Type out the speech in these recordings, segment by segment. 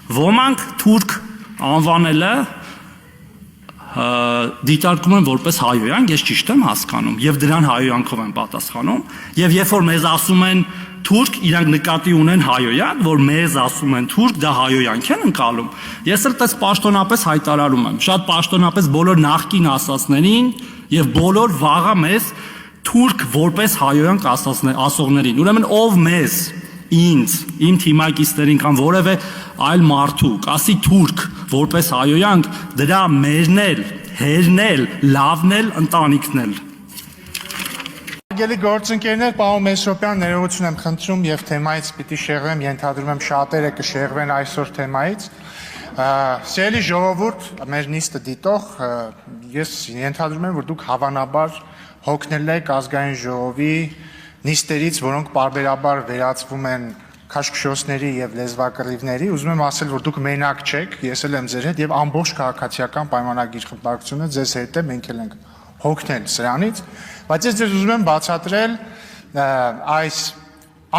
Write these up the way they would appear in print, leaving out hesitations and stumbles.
Ոմանք թուրք անվանելը դիտարկում են որպես հայոյանք, ես ճիշտ եմ հասկանում, եւ դրան հայոյանքով են պատասխանում, եւ երբ որ մեզ ասում են թուրք, իրանք նկատի ունեն հայոյան, որ մեզ ասում են թուրք, դա հայոյանք են ընկալում։ Ես էլ դες պաշտոնապես հայտարարում եմ, շատ պաշտոնապես բոլոր նախկին ասածներին եւ բոլոր վաղը մեզ թուրք որպես հայոյանք ասողներին։ Ուրեմն ով մեզ, ինձ, իմ թիմակիցներին կամ որևէ այլ մարդու ասի թուրք որպես հայոյանք, դրա մերն էլ, հերն էլ, լավն էլ, ընտանիքն էլ։ Հարգելի գործընկերներ, պարոն Մեսրոպյան, ներողություն եմ խնդրում եւ թեմայից պիտի շեղվեմ, ենթադրում եմ շատերը կշեղվեն այսօր թեմայից։ Սիրելի ժողովուրդ, մեր նիստը դիտող, ես ենթադրում եմ, որ դուք հավանաբար հոգնել եք ազգային ժողովի նիստերից, որոնք պարբերաբար վերածվում են քաշքշոցների եւ լեզվակռիվների, ուզում եմ ասել, որ դուք մենակ չեք, ես էլ եմ ձեր հետ եւ ամբողջ քաղաքացիական պայմանագիր խմբակցությունը ձեզ հետ է, մենք էլ ենք հոգնել սրանից, բայց ես ձեզ ուզում եմ բացատրել այս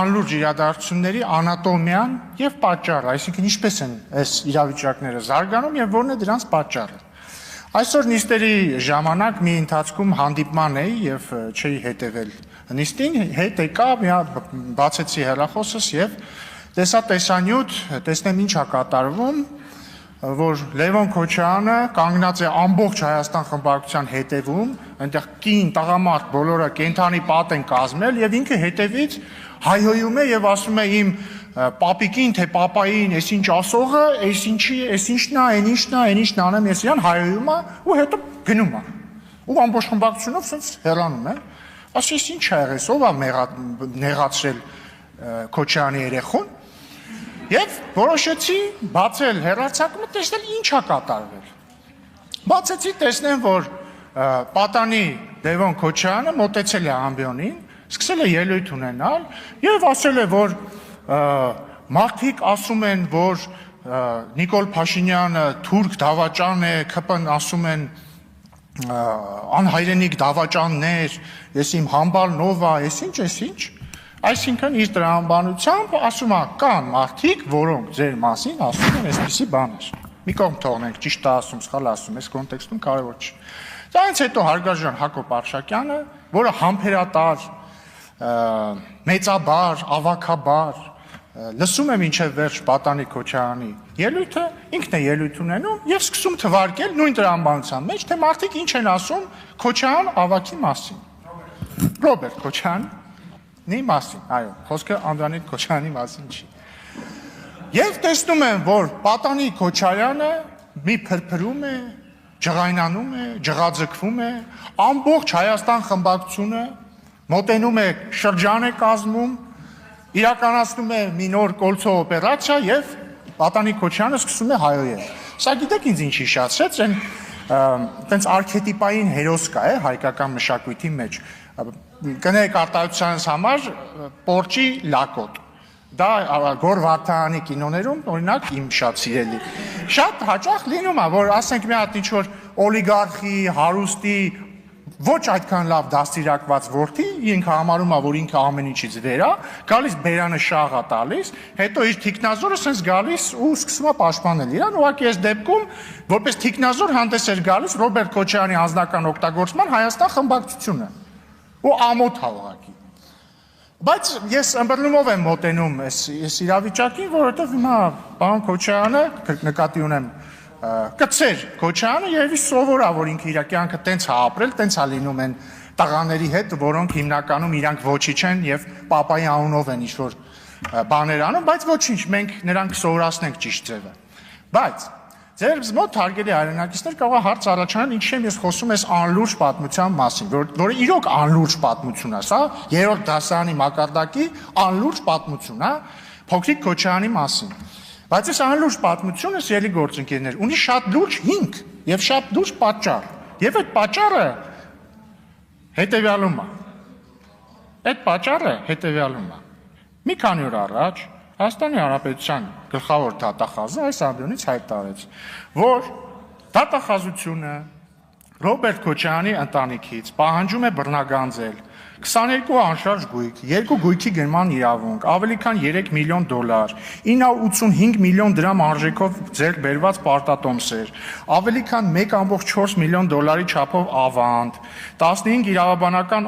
անլուրջ իրադարձությունների անատոմիան եւ պատճառը, այսինքն ինչպես են այս իրավիճակները զարգանում եւ որն է դրանց պատճառը։ Այսօր նիստերի ժամանակ մի ընթացքում հանդիպման էի եւ չէի հետեւել նիստին, հետ եկա, բացեցի հեռախոսս եւ տեսա տեսանյութ, տեսնեմ ինչ է կատարվում, որ Լևոն Քոչարյանը կանգնած է ամբողջ Հայաստան խմբակցության հետևում, այնտեղ կին, տղամարդ բոլորը կենթանի պատ են կազմել եւ ինքը հետևից հայհոյում է եւ ասում է իմ պապիկին թե պապային, այս ինչ ասողը, այս ինչի, այս ինչն է, այն ինչն է, այն ինչն անեմ, ես իրան հայհոյում է ու հետո գնում է։ Ու ամբողջ խմբակցությունով սենց հեռանում է։ Ասես ինչ է եղել, ով է նեղացրել Քոչարյանի երեխուն։ Եվ որոշեցի բացել հեռարձակումը, տեսնել ինչ է կատարվել։ Բացեցի, տեսնեմ, որ պատանի Լևոն Քոչարյանը մոտեցել է ամբիոնին, սկսել է ելույթ ունենալ եւ ասել է, որ մարդիկ ասում են, որ Նիկոլ Փաշինյանը թուրք դավաճան է, ԿՊ-ն ասում են անհայրենիք դավաճաններ, ես իմ համբալ նովա, ես ինչ, այսինքն իր տրամաբանությամբ ասում է կան մարդիկ, որոնք ձեր մասին ասում են այսպիսի բաներ։ Մի կողմ թողնենք, ճիշտ է ասում, սխալ ասում, այս կոնտեքստում կարևոր չի։ Դրանից հետո հարգարժան Հակոբ Արշակյանը, որը համբերատար, մեծաբար, ավագաբար, լսում է մինչև վերջ պատանի Քոչարյանի ելույթը, ինքն է ելույթ ունենում եւ սկսում թվարկել նույն տրամաբանության մեջ, թե մարդիկ ինչ են ասում Քոչարյան ավագի մասին։ Ռոբերտ Քոչարյանի մասին, այո, խոսքը Անդրանիկ Քոչարյանի մասին չի։ Եվ տեսնում եմ, որ պատանի Քոչարյանը մի փրփրում է, ջղայնանում է, ջղաձգվում է, ամբողջ Հայաստան խմբակցությունը մոտենում է, շրջան է կազմում, իրականացնում է մի նոր կոլցո օպերացիա եւ պատանի Քոչարյանը սկսում է հայոյել։ Սա գիտեք ինձ ինչ հիշացրեց, այնպես արքետիպային հերոս կա է հայկական մշակույթի մեջ։ Կներեք արտահայտությանս համար Պորճի Լակոտ։ Դա Գոր Վարդանի կինոներում օրինակ իմ շատ սիրելի։ Շատ հաճախ լինում է, որ ասենք մի հատ ինչ-որ օլիգարխի, հարուստի ոչ այդքան լավ դաստիարակված որդի, ինքը համարում է, որ ինքը ամեն ինչից վեր է, գալիս բերանը շաղ է տալիս, հետո իր թիկնազորը սենց գալիս ու սկսում է պաշտպանել իրան, ուղղակի այս դեպքում որպես թիկնազոր հանդես էր գալիս Ռոբերտ Քոչարյանի անձնական օգտագործման Հայաստան խմբակցությունը ու ամոթ է ուղղակի։ Բայց ես ըմբռնումով եմ մոտենում այս իրավիճակին, որովհետև հիմա պարոն Քոչարյանը նկատի ունեմ կծեր Քոչարյանը երևի սովոր է, որ ինքը իր կյանքը տենց է ապրել, տենց է լինում են տղաների հետ, որոնք հիմնականում իրանք ոչի չեն եւ պապայի անունով են ինչ-որ բաներ անում, բայց ոչինչ, մենք նրանք սովորացնենք ճիշտ ձևը։ Բայց ձեր մոտ հարգելի հայրենակիցներ կարող է հարց առաջանալ, ինչի՞ եմ ես խոսում այս անլուրջ պատմության մասին, որը իրոք անլուրջ պատմություն է, սա երրորդ դասարանի մակարդակի անլուրջ պատմություն է, փոքրիկ Քոչարյանի մասին։ Բայց այս անլուրջ պատմությունը, սիրելի գործընկերներ, ունի շատ լուրջ հիմք եւ շատ լուրջ պատճառ։ Եվ այդ պատճառը հետեւյալում է։ Այդ պատճառը հետեւյալում է։ Մի քանի օր առաջ Հայաստանի Հանրապետության գլխավոր դատախազը այս ամբիոնից հայտարարեց, որ դատախազությունը Ռոբերտ Քոչարյանի ընտանիքից պահանջում է բռնագանձել 22 անշարժ գույք, 2 գույքի գնման իրավունք, ավելի քան 3 միլիոն դոլար, 985 միլիոն դրամ արժեքով ձեռք բերված պարտատոմսեր, ավելի քան 1.4 միլիոն դոլարի չափով ավանդ, 15 իրավաբանական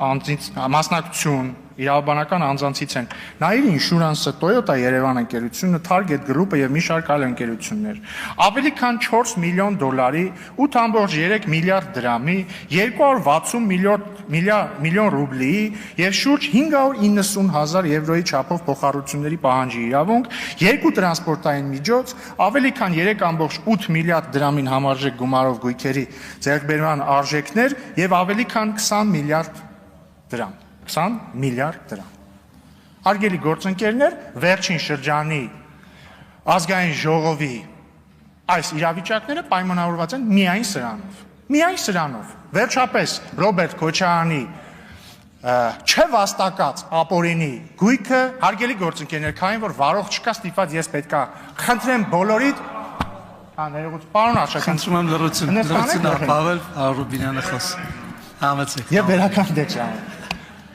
անձում իրավաբանական անձանցից են Nair Insurance-ը, Toyota Երևան ընկերությունը, Target Group-ը եւ մի շարք այլ ընկերություններ։ Ավելի քան 4 միլիոն դոլարի, 8.3 միլիարդ դրամի, 260 միլիոն ռուբլի եւ շուրջ 590,000 եվրոյի չափով փոխառությունների պահանջի իրավունք, 2 տրանսպորտային միջոց, ավելի քան 3.8 միլիարդ դրամին համարժեք գումարով գույքերի ձեռքբերման արժեքներ եւ ավելի քան 20 միլիարդ դրամ։ 20 միլիարդ դրամ։ Հարգելի գործընկերներ, վերջին շրջանի ազգային ժողովի այս իրավիճակները պայմանավորված են միայն սրանով։ Միայն սրանով։ Վերջապես Ռոբերտ Քոչարյանի չվաստակած ապօրինի գույքը, հարգելի գործընկերներ, քանի որ վարող չկա, ստիպված ես պետքա խնդրեմ բոլորիդ ներողություն, պարոն Աշակյան, խնդրում եմ լրություն Պավել Ռուբինյանը խոս։ Համեցեք։ Եվ վերական դեպքում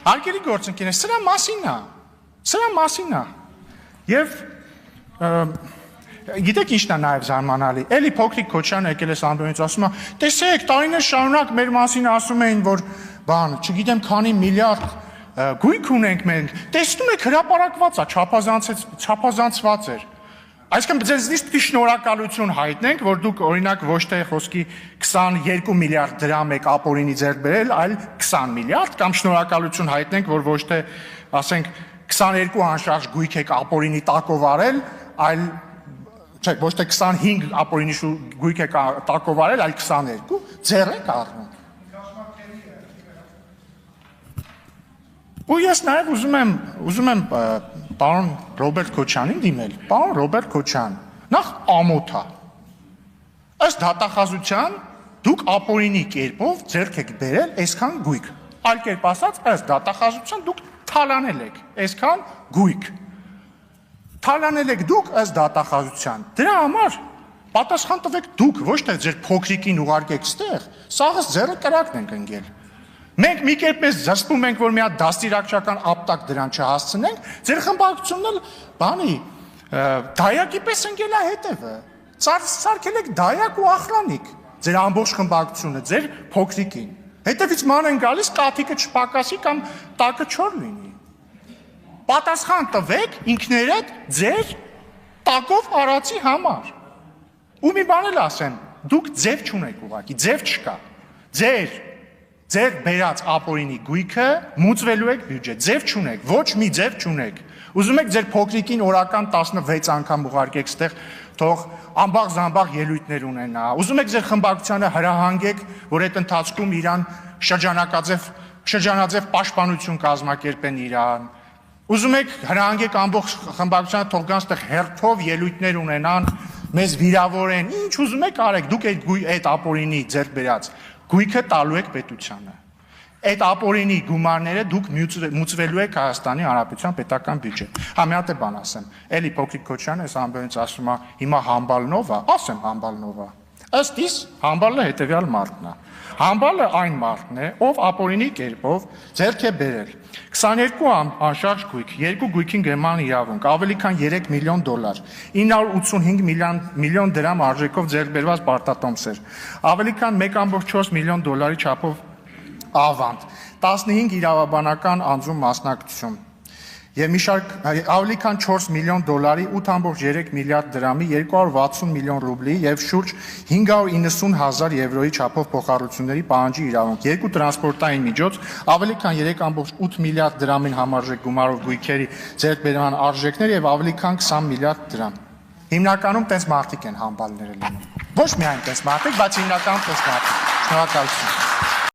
Հարգելի գործընկերներ, սրա մասին է։ Եվ գիտեք ինչն է նաև զարմանալի։ Էլի փոքրիկ Քոչարյանը եկել է Սամբոնից ասում է. «Տեսեք, տարիներ շարունակ մեր մասին ասում էին, որ չգիտեմ քանի միլիարդ գույք ունենք մենք։ Տեսնում եք հրապարակված է, չափազանցված էր»։ Այսինքն ձեզնից պիտի շնորհակալություն հայտնենք, որ դուք օրինակ ոչ թե խոսքի 22 միլիարդ դրամ եք ապօրինի ձեռք բերել, այլ 20 միլիարդ, կամ շնորհակալություն հայտնենք, որ ոչ թե ասենք 22 անշարժ գույք եք ապօրինի տակով արել, այլ չէ, ոչ թե 25 ապօրինի գույք եք տակով արել, այլ 22, ձեռ եք առնում։ Ու ես նաև ուզում եմ պարոն Ռոբերտ Քոչարյանին դիմել, պարոն Ռոբերտ Քոչարյան, նախ ամոթ է։ Ըստ դատախազության դուք ապօրինի կերպով ձեռք եք բերել այսքան գույք։ Այլ կերպ ասած, ըստ դատախազության դուք թալանել եք այսքան գույք։ Թալանել եք դուք ըստ դատախազության։ Դրա համար պատասխան տվեք դուք, ոչ թե ձեր փոքրիկին ուղարկեք ստեղ, սաղս ձեռը կրակն ենք ընկել։ Մենք մի կերպ էս զսպում ենք, որ մի հատ դաստիարակչական ապտակ դրան չհասցնենք, ձեր խմբակցությունն էլ բանի դայակի պես ընկել է հետևը։ Սարքել եք դայակ ու ախրանիկ, ձեր ամբողջ խմբակցությունը, ձեր փոքրիկին։ Հետևից ման են գալիս, կաթիկը չպակասի կամ տակը չոր լինի։ Պատասխան տվեք ինքներդ ձեր տակով արածի համար։ Ու մի բան էլ ասեմ, դուք ձև չունեք ուղղակի, ձև չկա։ Ձեր բերած ապօրինի գույքը մուծվելու եք բյուջետ, ձև չունեք, ոչ մի ձև չունեք։ Ուզում եք ձեր փոքրիկին օրական 16 անգամ ուղարկեք ստեղ, թող ամբաղ-զամբաղ ելույթներ ունենա։ Ուզում եք ձեր խմբակցությանը հրահանգեք, որ այդ ընթացքում իրան շրջանաձև պաշտպանություն կազմակերպեն իրան։ Ուզում եք հրահանգեք ամբողջ խմբակցությանը, թող գան ստեղ հերթով ելույթներ ունենան, մեզ վիրավորեն, ինչ ուզում եք արեք, դուք այդ ապօրինի ձեռք բերած գույքը տալու եք պետությանը։ Այդ ապօրինի գումարները դուք մուծվելու եք Հայաստանի Հանրապետության պետական բյուջետ։ Մի հատ է բան ասեմ։ Էլի փոքրիկ Քոչարյանը այս ամբողջից ասում է, հիմա համբալնով է, ասեմ համբալնով է։ Ըստ իս համբալը հետևյալ մարդն է։ Համբալը այն մարդն է, ով ապօրինի կերպով ձեռք է բերել 22 անշարժ գույք, 2 գույքին գնման իրավունք, ավելի քան 3 միլիոն դոլար, 985 միլիոն դրամ արժեքով ձեռք բերված պարտատոմսեր, ավելի քան 1.4 միլիոն դոլարի չափով ավանդ, 15 իրավաբանական անձում մասնակցություն եւ մի շարք ավելի քան 4 միլիոն դոլարի, 8.3 միլիարդ դրամի, 260 միլիոն ռուբլի եւ շուրջ 590,000 եվրոյի չափով փոխառությունների պահանջի իրավունք, 2 տրանսպորտային միջոց, ավելի քան 3.8 միլիարդ դրամին համարժեք գումարով գույքերի ձեռքբերման արժեքներ եւ ավելի քան 20 միլիարդ դրամ։ Հիմնականում տես մարդիկ են համբալները լինում։ Ոչ միայն տես մարդիկ, բայց հիմնականում տես մարդիկ։ Շնորհակալություն։